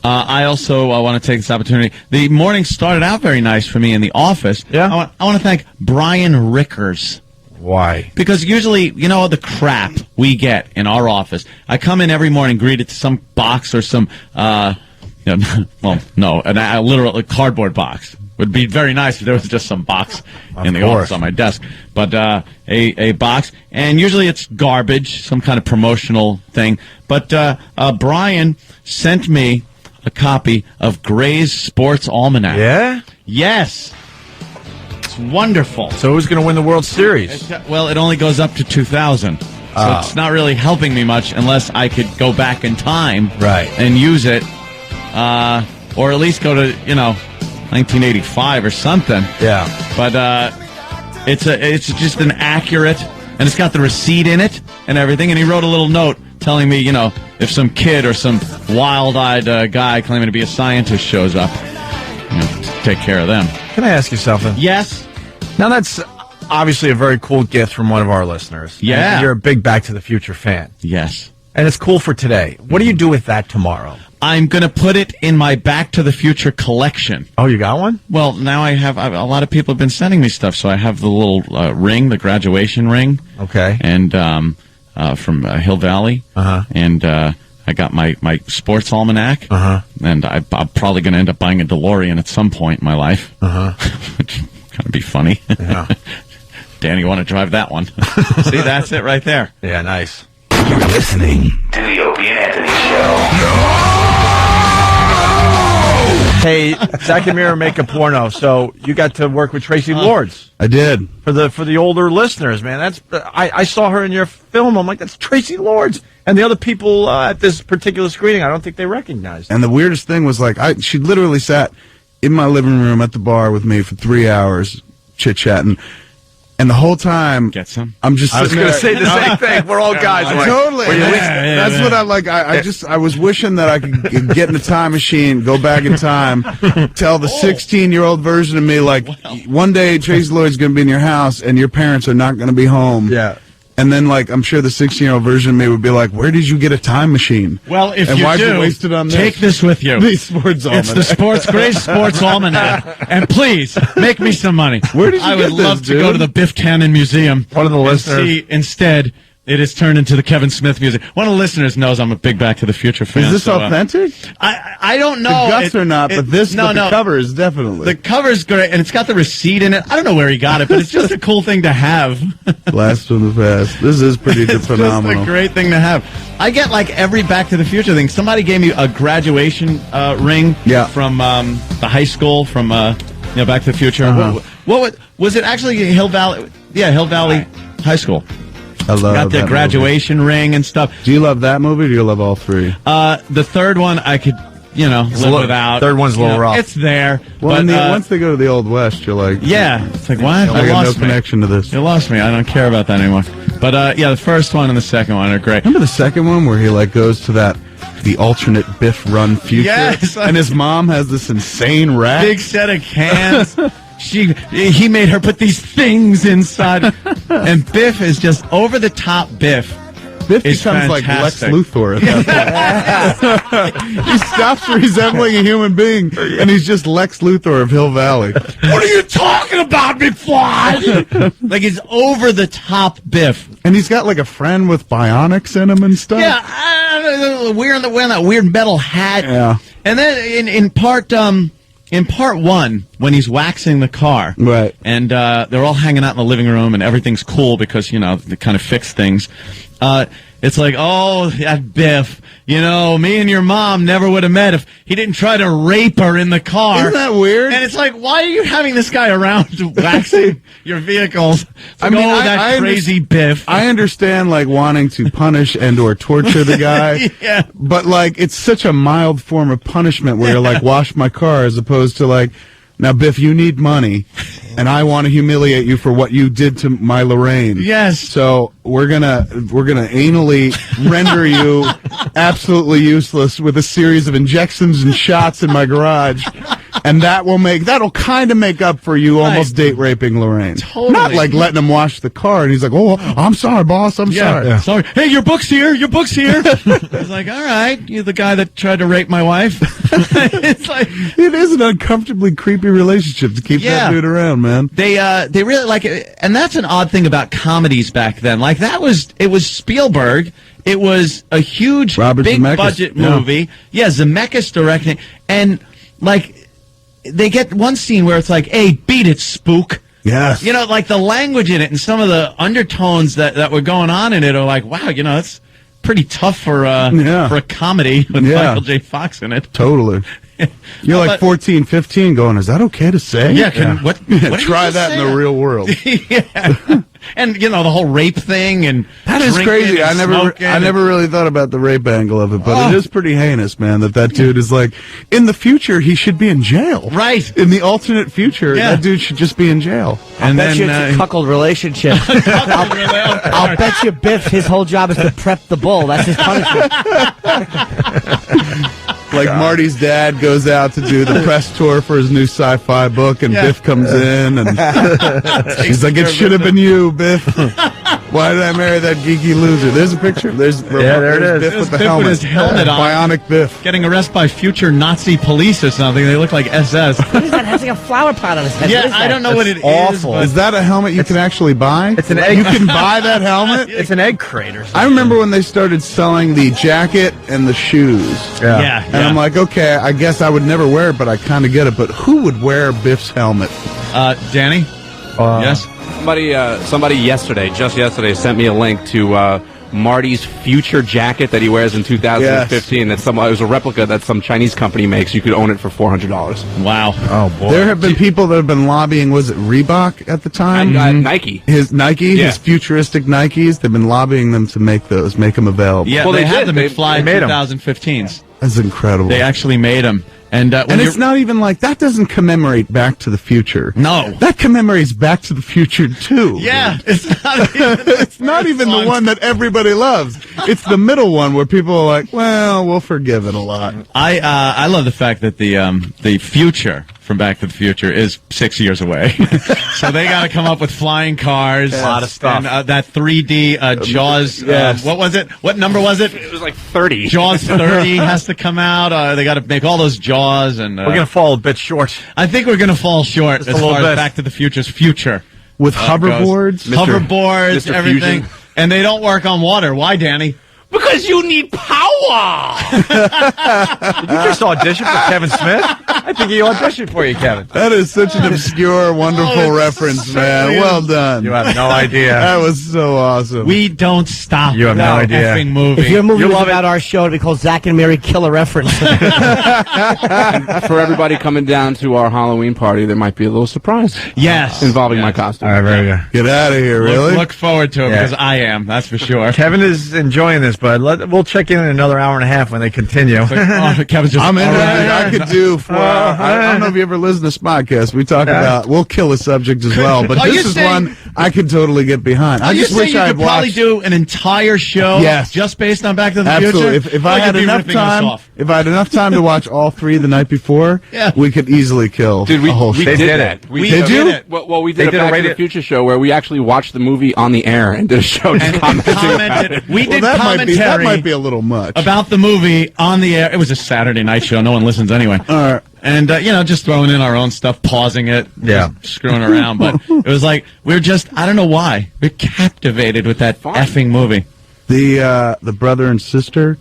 I also want to take this opportunity. The morning started out very nice for me in the office. Yeah? I want to thank Brian Rickers. Why? Because usually, you know, the crap we get in our office. I come in every morning, greeted to some box or some, a literal cardboard box. Would be very nice if there was just some box in the office on my desk. But a box, and usually it's garbage, some kind of promotional thing. But Brian sent me a copy of Gray's Sports Almanac. Yeah? Yes. It's wonderful. So who's going to win the World Series? Well, it only goes up to 2000. So it's not really helping me much unless I could go back in time and use it. Or at least go to, 1985 or something. Yeah. But it's just an accurate, and it's got the receipt in it and everything. And he wrote a little note telling me, if some kid or some wild-eyed guy claiming to be a scientist shows up, to take care of them. Can I ask you something? Yes. Now, that's obviously a very cool gift from one of our listeners. Yeah. And you're a big Back to the Future fan. Yes. And it's cool for today. What do you do with that tomorrow? I'm going to put it in my Back to the Future collection. Oh, you got one? Well, now I have a lot of people have been sending me stuff, so I have the little ring, the graduation ring. Okay. And from Hill Valley. Uh-huh. And I got my sports almanac. Uh-huh. And I'm probably going to end up buying a DeLorean at some point in my life. Uh-huh. Which kind of be funny. Yeah. Danny, you want to drive that one? See, that's it right there. Yeah, nice. You're listening to the Opie and Anthony Show. Hey, Zach and Mira make a porno, so you got to work with Tracy Lords. I did. For the older listeners, man. I saw her in your film. I'm like, that's Tracy Lords. And the other people at this particular screening, I don't think they recognized. And the weirdest thing was, she literally sat in my living room at the bar with me for 3 hours, chit-chatting. And the whole time, get some. I'm just I was sitting going to say the same thing. We're all guys. Totally. That's what I like. I was wishing that I could get in a time machine, go back in time, tell the 16-year-old version of me, one day Tracy Lloyd's going to be in your house and your parents are not going to be home. Yeah. And then, I'm sure the 16-year-old version of me would be like, where did you get a time machine? Well, if and you why'd do, you waste it on take this with you. The Sports Almanac. It's the Gray's Sports Almanac. And please, make me some money. Where did you I get would love this, to dude? go to the Biff Tannen Museum. One of the listeners. See, instead, it is turned into the Kevin Smith Museum. One of the listeners knows I'm a big Back to the Future fan. Is this authentic? I don't know. The guts are not, but the cover is definitely. The cover's great, and it's got the receipt in it. I don't know where he got it, but it's just a cool thing to have. Blast from the past. This is pretty phenomenal. It's just a great thing to have. I get every Back to the Future thing. Somebody gave me a graduation ring from the high school from Back to the Future. Uh-huh. What was it actually? Hill Valley? Yeah, Hill Valley High School. I love got the graduation ring and stuff. Do you love that movie or do you love all three? The third one I could, live without. Third one's a little rough. It's there. Well, but, once they go to the Old West, you're like... Yeah. It's like, what? I got no connection to this. You lost me. I don't care about that anymore. But, the first one and the second one are great. Remember the second one where he, goes to the alternate Biff Run future? Yes. And his mom has this insane rack? Big set of cans. He made her put these things inside. And Biff is just over-the-top Biff. Biff becomes like Lex Luthor at that point. He stops resembling a human being, and he's just Lex Luthor of Hill Valley. What are you talking about, McFly? He's over-the-top Biff. And he's got a friend with bionics in him and stuff. Yeah, wearing that weird metal hat. Yeah. And then in part one, when he's waxing the car, right, and they're all hanging out in the living room, and everything's cool because they kind of fix things. It's like, oh, that Biff. Me and your mom never would have met if he didn't try to rape her in the car. Isn't that weird? And it's like, why are you having this guy around waxing your vehicles? That crazy Biff. I understand, wanting to punish and or torture the guy. Yeah. But, it's such a mild form of punishment where you're wash my car as opposed to, now, Biff, you need money, and I want to humiliate you for what you did to my Lorraine. Yes. So we're gonna anally render you absolutely useless with a series of injections and shots in my garage, And that'll kind of make up for you almost date raping Lorraine. Totally. Not like letting him wash the car, and he's like, "Oh, I'm sorry, boss. I'm sorry." Yeah. Sorry. Hey, your book's here. Your book's here. He's like, all right, you're the guy that tried to rape my wife. It's like it is an uncomfortably creepy relationship to keep that dude around, man. They really like it, and that's an odd thing about comedies back then. Like it was Spielberg. It was a huge, big budget movie. Yeah, Zemeckis directing, and like they get one scene where it's like, "Hey, beat it, spook." Yes. You know, like the language in it and some of the undertones that were going on in it are like, wow, you know, it's pretty tough for a comedy with Michael J. Fox in it. Totally. You're like 14, 15 going, is that okay to say? Yeah, what try that in the real world. Yeah. And, you know, the whole rape thing and that is crazy. I never really thought about the rape angle of it, but it is pretty heinous, man, that dude is like, in the future, he should be in jail. Right. In the alternate future, that dude should just be in jail. And then it's a cuckold relationship. I'll bet you Biff, his whole job is to prep the bull. That's his punishment. Like Marty's dad goes out to do the press tour for his new sci-fi book, and Biff comes in, and he's like, "It should have been you, Biff. Why did I marry that geeky loser?" There's a picture. There it is. Biff with the helmet. With his helmet on. Bionic Biff. Getting arrested by future Nazi police or something. They look like SS. What is that? It has like a flower pot on his head. Yeah, I don't know what it is. Awful. Is that a helmet you can actually buy? It's an egg. You can buy that helmet? It's an egg crate or something. I remember when they started selling the jacket and the shoes. Yeah. And I'm like, okay, I guess I would never wear it, but I kind of get it. But who would wear Biff's helmet? Danny? Yes? Somebody just yesterday, sent me a link to Marty's future jacket that he wears in 2015. Yes. It was a replica that some Chinese company makes. You could own it for $400. Wow. Oh, boy. There have been people that have been lobbying, was it Reebok at the time? Nike. His futuristic Nikes, they've been lobbying them to make them available. Yeah, well, they had the McFly 2015s. That's incredible. They actually made them. And it's not even like, that doesn't commemorate Back to the Future. No. That commemorates Back to the Future 2. Yeah. It's not even the one that everybody loves. It's the middle one where people are like, well, we'll forgive it a lot. I love the fact that the future from Back to the Future is 6 years away. So they got to come up with flying cars. A lot of stuff. And that 3D Jaws, what was it? What number was it? It was like 30. Jaws 30 has to come out. They got to make all those Jaws. And we're going to fall a bit short. I think we're going to fall short as far as Back to the Future's future. With hoverboards? Hoverboards, everything. Fusion. And they don't work on water. Why, Danny? Because you need power! Did you just audition for Kevin Smith? I think he auditioned for you, Kevin. That is such an obscure, wonderful reference, man. Well done. You have no idea. That was so awesome. We don't stop. You have no idea. Effing movie. If your movie was about our show, it'd be called Zach and Mary Kill a Reference. For everybody coming down to our Halloween party, there might be a little surprise. Yes. Involving my costume. All right, very good. Get out of here, really? Look forward to it, because I am, that's for sure. Kevin is enjoying this, but we'll check in another hour and a half when they continue. Kevin's just, I'm into it. I could do for, I don't know if you ever listen to this podcast. We talk about, we'll kill a subject as well, but this is one I could totally get behind. I just wish I had watched. Probably do an entire show just based on Back to the Absolutely. Future? If I had enough time to watch all three the night before, we could easily kill a whole show. We did it. We did it. Well, we did a Back to the Future show where we actually watched the movie on the air and did a show just commented. We did commentary. That might be a little much. About the movie on the air. It was a Saturday night show. No one listens anyway. And, just throwing in our own stuff, pausing it, screwing around. But it was like, we're just, I don't know why, we're captivated with that effing movie. The brother and sister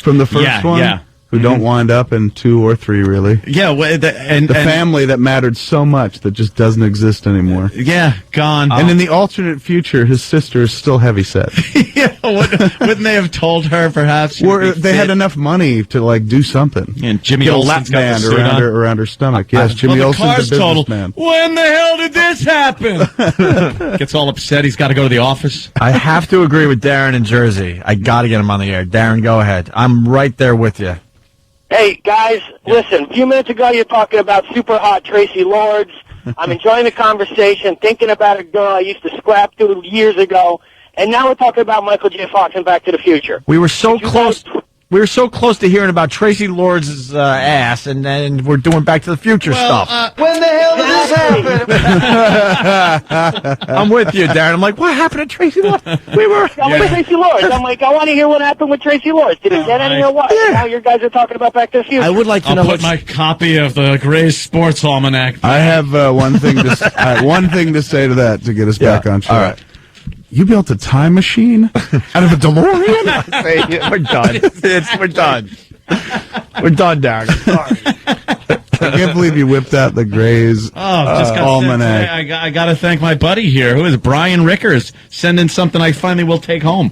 from the first one? Who don't wind up in 2 or 3, really. Yeah, the family that mattered so much that just doesn't exist anymore. Yeah, gone. And in the alternate future, his sister is still heavyset. Wouldn't they have told her, perhaps? Or they had enough money to, do something. Yeah, and Jimmy Olsen's got the suit around her stomach. Yes, Jimmy Olsen's a businessman. When the hell did this happen? Gets all upset. He's got to go to the office. I have to agree with Darren in Jersey. I got to get him on the air. Darren, go ahead. I'm right there with you. Hey, guys, listen, a few minutes ago you're talking about super hot Tracy Lords. I'm enjoying the conversation, thinking about a girl I used to scrap to years ago, and now we're talking about Michael J. Fox and Back to the Future. We were so close. We were so close to hearing about Tracy Lords' ass, and then we're doing Back to the Future stuff. When the hell did this happen? I'm with you, Darren. I'm like, what happened to Tracy Lords? We were. I'm with Tracy Lords. I'm like, I want to hear what happened with Tracy Lords. Did it get any or what? Yeah. Now you guys are talking about Back to the Future. I would like to I'll know put my copy of the Gray's Sports Almanac. I have one thing to say to that to get us back on track. All right. You built a time machine out of a DeLorean? We're done. We're done. We're done, Darren. Sorry. I can't believe you whipped out the Gray's Almanac. I got to thank my buddy here, who is Brian Rickers, sending something I finally will take home.